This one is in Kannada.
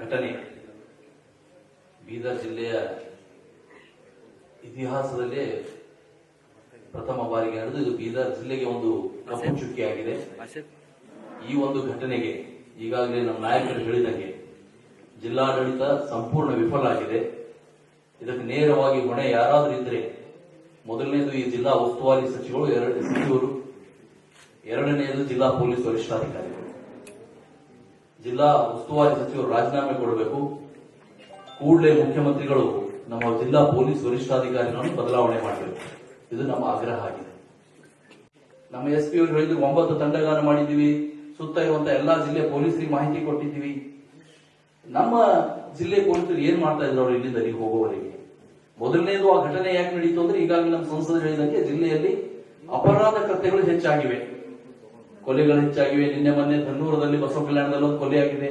ಘಟನೆ ಬೀದರ್ ಜಿಲ್ಲೆಯ ಇತಿಹಾಸದಲ್ಲೇ ಪ್ರಥಮ ಬಾರಿಗೆ ನಡೆದು ಇದು ಬೀದರ್ ಜಿಲ್ಲೆಗೆ ಒಂದು ಕಪ್ಪು ಚುಕ್ಕಿಯಾಗಿದೆ. ಈ ಒಂದು ಘಟನೆಗೆ ಈಗಾಗಲೇ ನಮ್ಮ ನಾಯಕರು ಹೇಳಿದಂಗೆ ಜಿಲ್ಲಾಡಳಿತ ಸಂಪೂರ್ಣ ವಿಫಲ ಆಗಿದೆ. ಇದಕ್ಕೆ ನೇರವಾಗಿ ಹೊಣೆ ಯಾರಾದರೂ ಇದ್ರೆ ಮೊದಲನೇದು ಈ ಜಿಲ್ಲಾ ಉಸ್ತುವಾರಿ ಸಚಿವರು, ಎರಡನೆಯದು ಜಿಲ್ಲಾ ಪೊಲೀಸ್ ವರಿಷ್ಠಾಧಿಕಾರಿಗಳು. ಜಿಲ್ಲಾ ಉಸ್ತುವಾರಿ ಸಚಿವರು ರಾಜೀನಾಮೆ ಕೊಡಬೇಕು. ಕೂಡಲೇ ಮುಖ್ಯಮಂತ್ರಿಗಳು ನಮ್ಮ ಜಿಲ್ಲಾ ಪೊಲೀಸ್ ವರಿಷ್ಠಾಧಿಕಾರಿಗಳನ್ನು ಬದಲಾವಣೆ ಮಾಡಬೇಕು. ಇದು ನಮ್ಮ ಆಗ್ರಹ ಆಗಿದೆ. ನಮ್ಮ ಎಸ್ಪಿ ಅವರು ಹೇಳಿದ್ರು 9 ತಂಡಗಾನ ಮಾಡಿದ್ದೀವಿ, ಸುತ್ತ ಇರುವಂತಹ ಎಲ್ಲಾ ಜಿಲ್ಲೆ ಪೊಲೀಸರಿಗೆ ಮಾಹಿತಿ ಕೊಟ್ಟಿದ್ದೀವಿ. ನಮ್ಮ ಜಿಲ್ಲೆ ಪೊಲೀಸರು ಏನ್ ಮಾಡ್ತಾ ಇದ್ರು ಅವರು ಇಲ್ಲಿಂದ ಅಲ್ಲಿಗೆ ಹೋಗುವವರೆಗೆ? ಮೊದಲನೇದು ಆ ಘಟನೆ ಯಾಕೆ ನಡೀತು ಅಂದ್ರೆ ಈಗಾಗಲೇ ನಮ್ಮ ಸಂಸದರು ಹೇಳಿದಂಗೆ ಜಿಲ್ಲೆಯಲ್ಲಿ ಅಪರಾಧ ಕೃತ್ಯಗಳು ಹೆಚ್ಚಾಗಿವೆ, ಕೊಲೆಗಳು ಹೆಚ್ಚಾಗಿವೆ. ನಿನ್ನೆ ಮೊನ್ನೆ ಧನ್ನೂರದಲ್ಲಿ ಬಸವ ಕಲ್ಯಾಣದಲ್ಲಿ ಒಂದು ಕೊಲೆ ಆಗಿದೆ.